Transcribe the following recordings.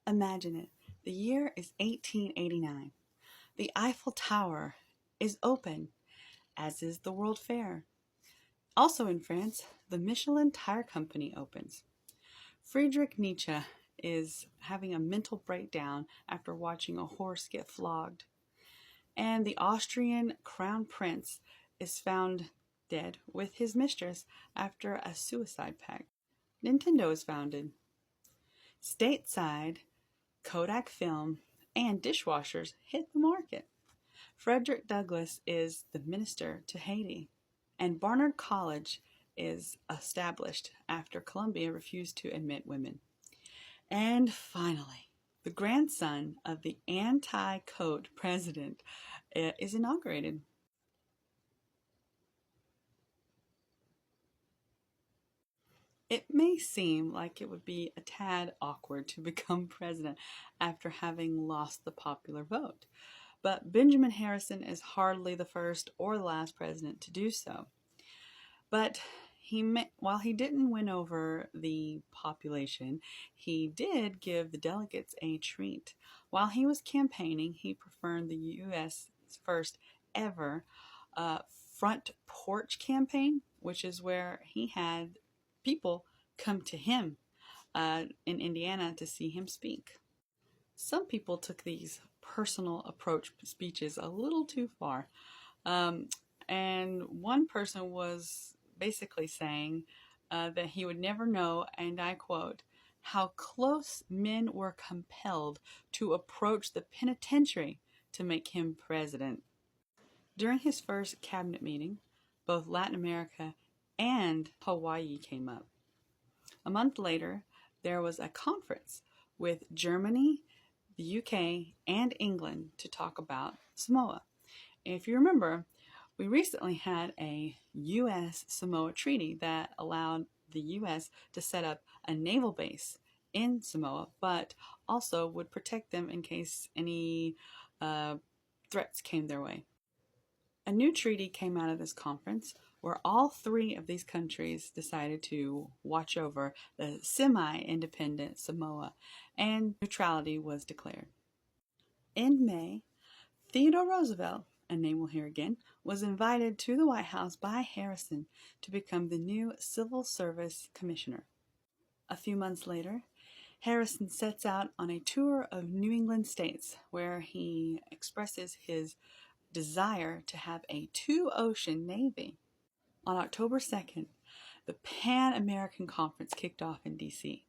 Imagine it. The year is 1889. The Eiffel Tower is open, as is the World Fair. Also in France, the Michelin Tire Company opens. Friedrich Nietzsche is having a mental breakdown after watching a horse get flogged. And the Austrian crown prince is found dead with his mistress after a suicide pact. Nintendo is founded. Stateside, Kodak film, and dishwashers hit the market. Frederick Douglass is the minister to Haiti. And Barnard College is established after Columbia refused to admit women. And finally, the grandson of the anti-coat president is inaugurated. It may seem like it would be a tad awkward to become president after having lost the popular vote, but Benjamin Harrison is hardly the first or the last president to do so. But while he didn't win over the population, he did give the delegates a treat. While he was campaigning, he performed the U.S. first ever front porch campaign, which is where he had people come to him in Indiana to see him speak. Some people took these personal approach speeches a little too far. And one person was basically saying that he would never know, and I quote, how close men were compelled to approach the penitentiary to make him president. During his first cabinet meeting, both Latin America and Hawaii came up. A month later, there was a conference with Germany, the UK, and England to talk about Samoa. If you remember, we recently had a U.S. Samoa treaty that allowed the U.S. to set up a naval base in Samoa, but also would protect them in case any threats came their way. A new treaty came out of this conference where all three of these countries decided to watch over the semi-independent Samoa, and neutrality was declared. In May, Theodore Roosevelt, a name we'll hear again, was invited to the White House by Harrison to become the new Civil Service Commissioner. A few months later, Harrison sets out on a tour of New England states where he expresses his desire to have a two-ocean navy. On October 2nd, the Pan American Conference kicked off in D.C.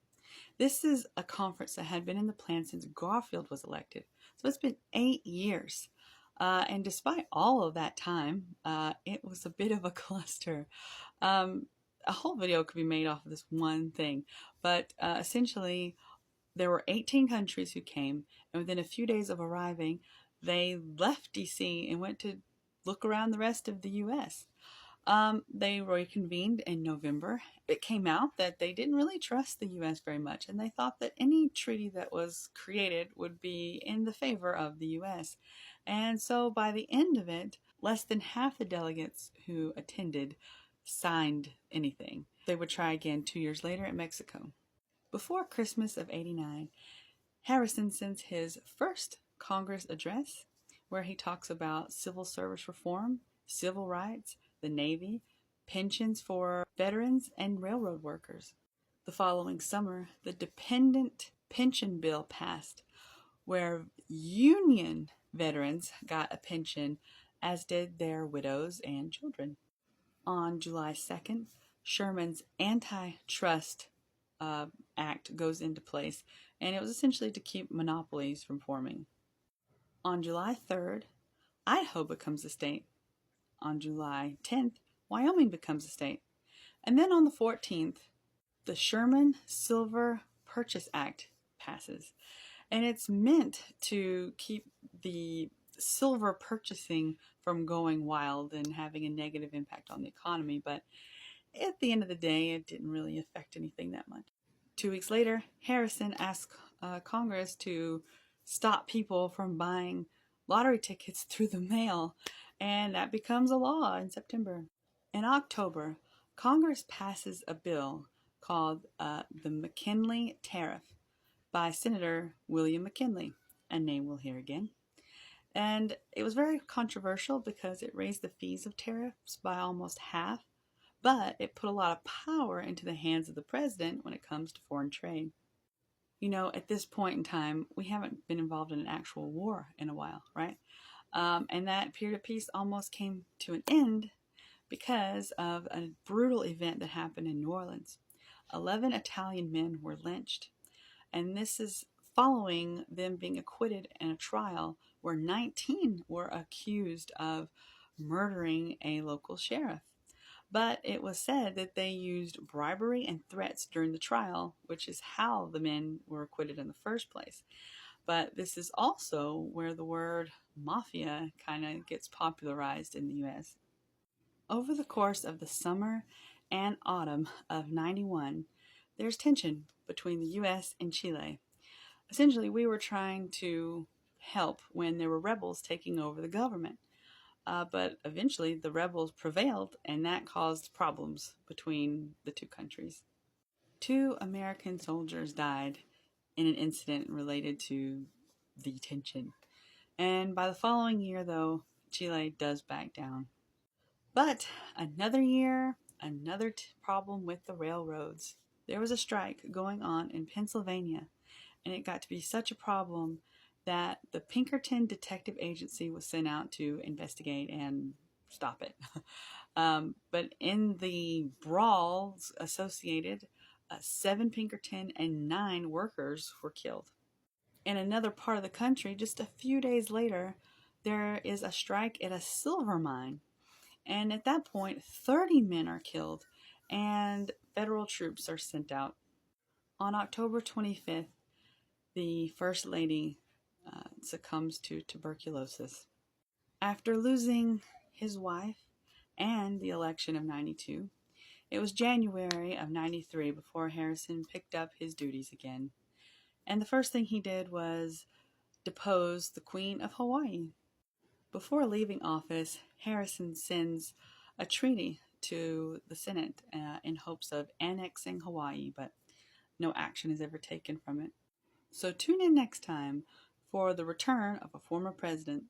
This is a conference that had been in the plan since Garfield was elected, so it's been 8 years. And despite all of that time, it was a bit of a cluster. A whole video could be made off of this one thing, but essentially there were 18 countries who came, and within a few days of arriving, they left DC and went to look around the rest of the U.S. They reconvened in November. It came out that they didn't really trust the U.S. very much, and they thought that any treaty that was created would be in the favor of the U.S. And so by the end of it, less than half the delegates who attended signed anything. They would try again 2 years later in Mexico. Before Christmas of '89, Harrison sends his first Congress address, where he talks about civil service reform, civil rights, the Navy, pensions for veterans, and railroad workers. The following summer, the dependent pension bill passed, where Union veterans got a pension, as did their widows and children. On July 2nd, Sherman's antitrust act goes into place, and it was essentially to keep monopolies from forming. On July 3rd, Idaho becomes a state. On July 10th, Wyoming becomes a state. And then on the 14th, the Sherman Silver Purchase Act passes. And it's meant to keep the silver purchasing from going wild and having a negative impact on the economy, but at the end of the day, it didn't really affect anything that much. 2 weeks later, Harrison asked Congress to stop people from buying lottery tickets through the mail, and that becomes a law in September. In October, Congress passes a bill called the McKinley Tariff. by Senator William McKinley, a name we'll hear again. And it was very controversial because it raised the fees of tariffs by almost half, but it put a lot of power into the hands of the president when it comes to foreign trade. At this point in time, we haven't been involved in an actual war in a while, right? And that period of peace almost came to an end because of a brutal event that happened in New Orleans. 11 Italian men were lynched, and this is following them being acquitted in a trial where 19 were accused of murdering a local sheriff. But it was said that they used bribery and threats during the trial, which is how the men were acquitted in the first place. But this is also where the word mafia kind of gets popularized in the US. Over the course of the summer and autumn of 91, there's tension between the US and Chile. Essentially, we were trying to help when there were rebels taking over the government. But eventually, the rebels prevailed, and that caused problems between the two countries. 2 American soldiers died in an incident related to the tension. And by the following year, though, Chile does back down. But another year, another problem with the railroads. There was a strike going on in Pennsylvania, and it got to be such a problem that the Pinkerton Detective Agency was sent out to investigate and stop it. But in the brawls associated, 7 Pinkerton and 9 workers were killed. In another part of the country, just a few days later, there is a strike at a silver mine. And at that point, 30 men are killed and federal troops are sent out. On October 25th, the First Lady succumbs to tuberculosis. After losing his wife and the election of 92, it was January of 93 before Harrison picked up his duties again. And the first thing he did was depose the Queen of Hawaii. Before leaving office, Harrison sends a treaty to the Senate in hopes of annexing Hawaii, but no action is ever taken from it. So tune in next time for the return of a former president.